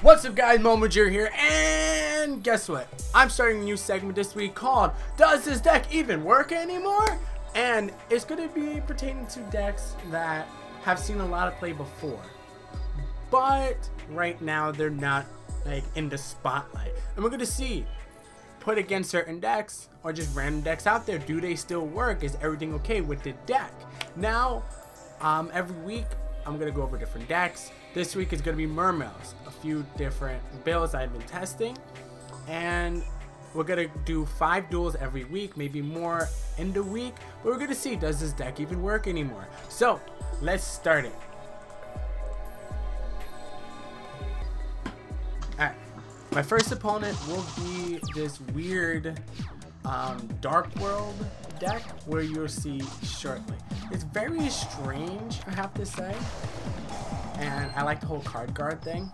What's up guys, MomoJiri here, and guess what? I'm starting a new segment this week called Does This Deck Even Work Anymore? And it's going to be pertaining to decks that have seen a lot of play before, but right now they're not like in the spotlight. And we're going to see, put against certain decks or just random decks out there, do they still work? Is everything okay with the deck? Now, every week I'm going to go over different decks. This week is going to be Mermails, a few different builds I've been testing, and we're going to do 5 duels every week, maybe more in the week, but we're going to see, does this deck even work anymore? So let's start it. Alright, my first opponent will be this weird Dark World deck where you'll see shortly. It's very strange, I have to say, and I like the whole card guard thing,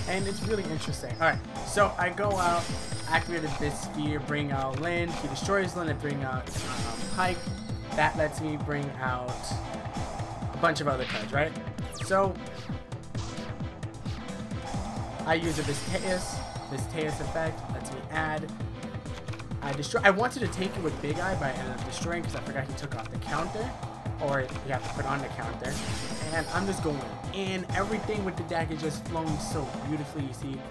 and it's really interesting. Alright, so I go out, activate a bit sphere, bring out Lynn, he destroys Lynn, I bring out Pike. That lets me bring out a bunch of other cards, right? So I use a Visteus effect, lets me add. I wanted to take it with Big Eye, but I ended up destroying because I forgot he took off the counter, or you have to put on the counter. And I'm just going in. Everything with the deck is just flowing so beautifully. You see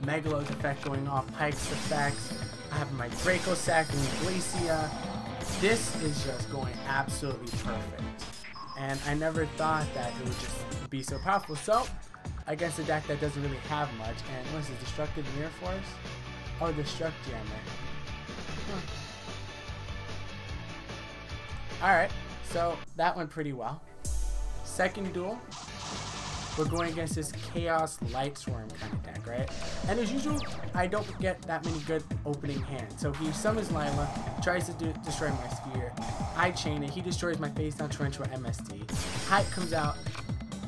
Megalo's effect going off, Pike's effects. I have my Draco sack and Glacia. This is just going absolutely perfect. And I never thought that it would just be so powerful. So, against a deck that doesn't really have much, and what's this, Destructive Mirror Force? Oh, Destruct Jammer. Alright, so that went pretty well. Second duel, we're going against this Chaos Lightsworm kind of deck, right? And as usual, I don't get that many good opening hands. So he summons Lila, tries to destroy my sphere. I chain it, he destroys my face down torrential MST. Hype comes out,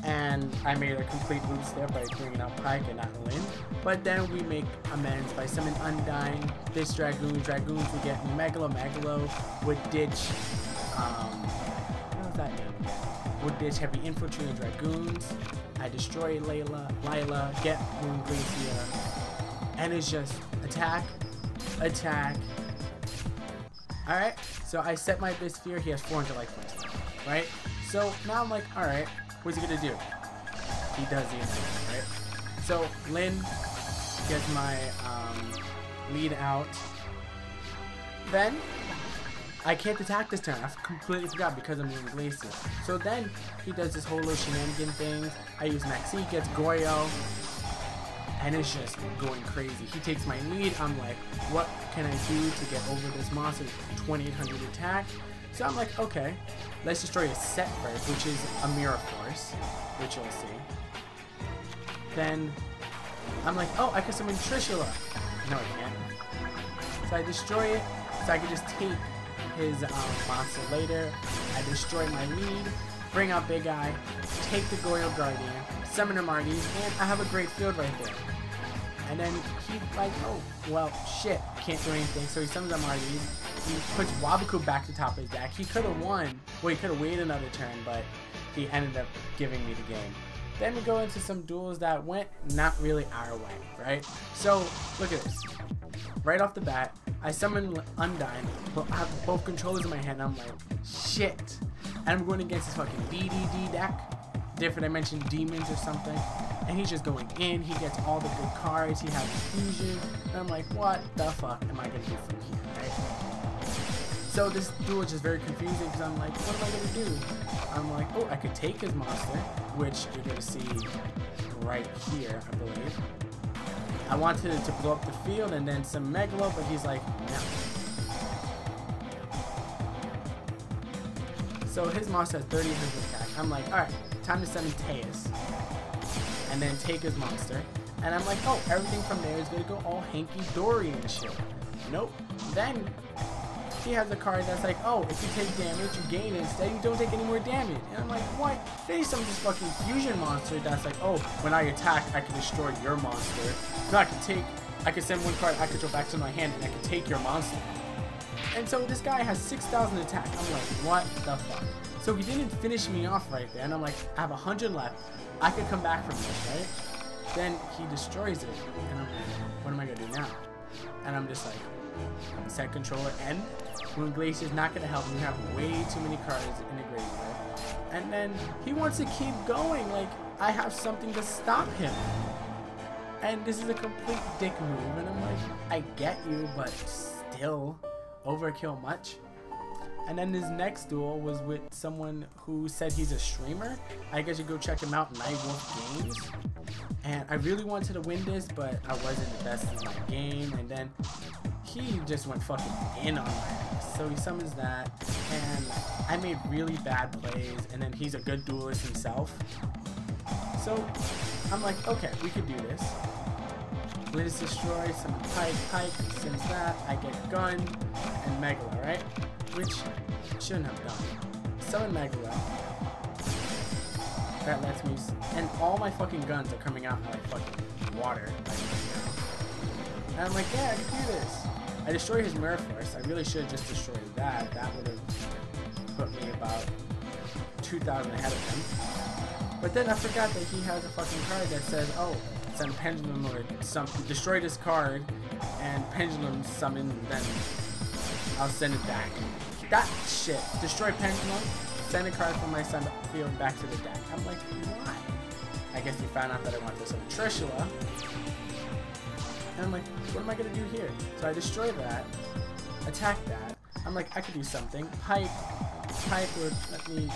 and I made a complete loops there by bringing out Pike and not Lynn. But then we make amends by summoning Undying, this Dragoons, we get Megalo would ditch, what was that name again? Would ditch Heavy Infantry and Dragoons. I destroy Lila, get Moon Glacia, and it's just attack. Alright, so I set my Sphere, he has 400 life points left, right? So now I'm like, alright, what's he gonna do? He does the thing, right? So Lynn gets my lead out. Then I can't attack this turn. I completely forgot because I'm using Glacia. So then he does this whole little shenanigan thing. I use Maxi, gets Goyo, and it's just going crazy. He takes my lead. I'm like, what can I do to get over this monster? 2800 attack. So I'm like, okay, let's destroy a set first, which is a Mirror Force, which you'll see. Then I'm like, oh, I can summon Trishula. No, I can't. So I destroy it, so I can just take his monster later. I destroy my lead, bring out Big Eye, take the Goyo Guardian, summon a Marty, and I have a great field right there. And then he's like, oh, well, shit, can't do anything. So he summons a Marty. He puts Wabaku back to top of his deck. He could have won. Well, he could have waited another turn, but he ended up giving me the game. Then we go into some duels that went not really our way, right? So, look at this. Right off the bat, I summon Undyne, but I have both controllers in my hand, and I'm like, shit. And I'm going against this fucking DDD deck. Different dimension demons or something. And he's just going in, he gets all the good cards, he has fusion, and I'm like, what the fuck am I gonna do from here, right? So this duel is just very confusing because I'm like, what am I gonna do? I'm like, oh, I could take his monster, which you're gonna see right here, I believe. I wanted to blow up the field and then some Megalo, but he's like, no. So his monster has 30 attack. I'm like, alright, time to summon Teus. And then take his monster. And I'm like, oh, everything from there is gonna go all hanky-dory and shit. Nope. Then he has a card that's like, oh, if you take damage, you gain it. Instead, you don't take any more damage. And I'm like, what? Then he summons this fucking fusion monster that's like, oh, when I attack, I can destroy your monster. So I can send one card, I can throw back to my hand, and I can take your monster. And so this guy has 6,000 attack. I'm like, what the fuck? So he didn't finish me off right there. And I'm like, I have 100 left. I could come back from this, right? Then he destroys it, and I'm like, what am I gonna do now? And I'm just like, set controller end. Moon Glacier's not gonna help me. We have way too many cards in the graveyard. And then he wants to keep going, like I have something to stop him. And this is a complete dick move, and I'm like, I get you, but still, overkill much. And then his next duel was with someone who said he's a streamer. I guess you go check him out, Nightwolf Games. And I really wanted to win this, but I wasn't the best in my game. And then he just went fucking in on my ass. So he summons that, and I made really bad plays, and then he's a good duelist himself. So I'm like, okay, we could do this. Blizz destroy, summon Pike, sends that, I get Gun, and Megalo, right? Which I shouldn't have done. Summon Megalo. That lets me, and all my fucking guns are coming out like fucking water. Like, and I'm like, yeah, I can do this. I destroy his Mirror Force. I really should have just destroyed that. That would have put me about 2,000 ahead of him. But then I forgot that he has a fucking card that says, oh, send Pendulum or something. Destroy this card, and Pendulum summon, and then I'll send it back. That shit. Destroy Pendulum, send a card from my side field back to the deck. I'm like, why? I guess he found out that I want to summon Trishula. And I'm like, what am I going to do here? So I destroy that, attack that. I'm like, I could do something. Pike would let me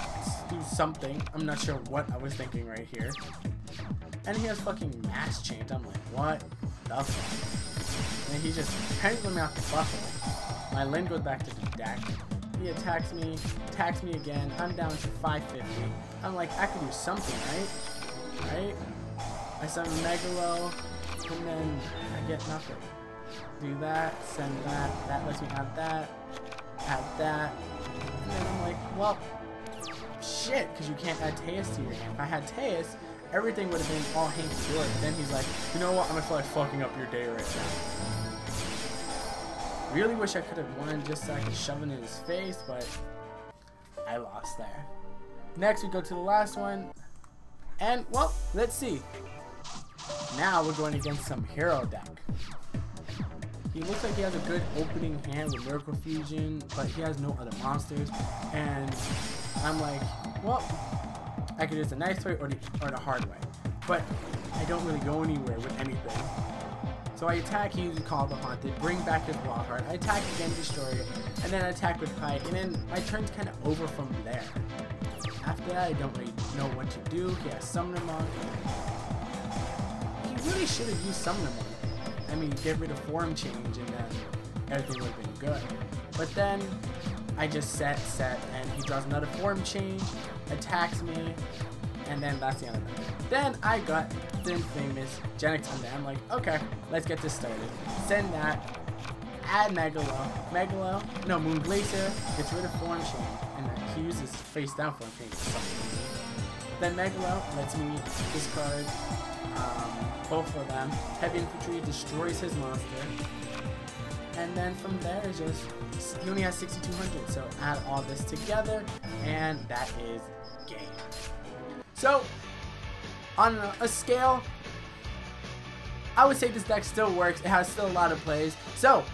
do something. I'm not sure what I was thinking right here. And he has fucking Mass Change. I'm like, what the fuck? And he just pendulum me out the butthole. My Lin goes back to the deck. He attacks me again. I'm down to 550. I'm like, I could do something, right? I summon Megalo. And then I get nothing. Do that, send that, that lets me add that, and then I'm like, well, shit, because you can't add Teus to your hand. If I had Teus, everything would have been all hanky-dory. But then he's like, you know what, I'm gonna feel like fucking up your day right now. Really wish I could have won just so I could shove it in his face, but I lost there. Next, we go to the last one, and, well, let's see. Now we're going against some hero deck. He looks like he has a good opening hand with Miracle Fusion, but he has no other monsters. And I'm like, well, I could use the nice way or the hard way. But I don't really go anywhere with anything. So I attack, he uses Call of the Haunted, bring back his Wild Heart. I attack again, destroy it, and then I attack with Pike, and then my turn's kind of over from there. After that, I don't really know what to do. He has Summoner Monk. Really should have used Summoner Monk. I mean, get rid of Form Change and then everything would have been good. But then I just set, and he draws another Form Change, attacks me, and then that's the end of it. Then I got the infamous Genix Undead. I'm like, okay, let's get this started. Send that, add Megalo, no, Moon Glacier, gets rid of Form Change, and then he uses face down Form Change for some reason. Then Megalo lets me discard both of them. Heavy Infantry destroys his monster. And then from there is just, he only has 6,200, so add all this together, and that is game. So, on a scale, I would say this deck still works. It has still a lot of plays. So,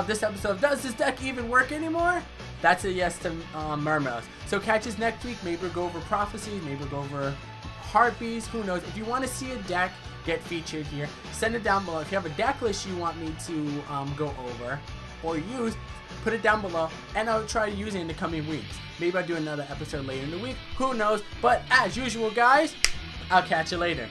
this episode, does this deck even work anymore? That's a yes to Mermails. So catch us next week. Maybe we'll go over Prophecies, maybe we'll go over Harpies, who knows. If you want to see a deck get featured here, send it down below. If you have a deck list you want me to go over or use, put it down below, and I'll try using it in the coming weeks. Maybe I'll do another episode later in the week, who knows. But as usual, guys, I'll catch you later.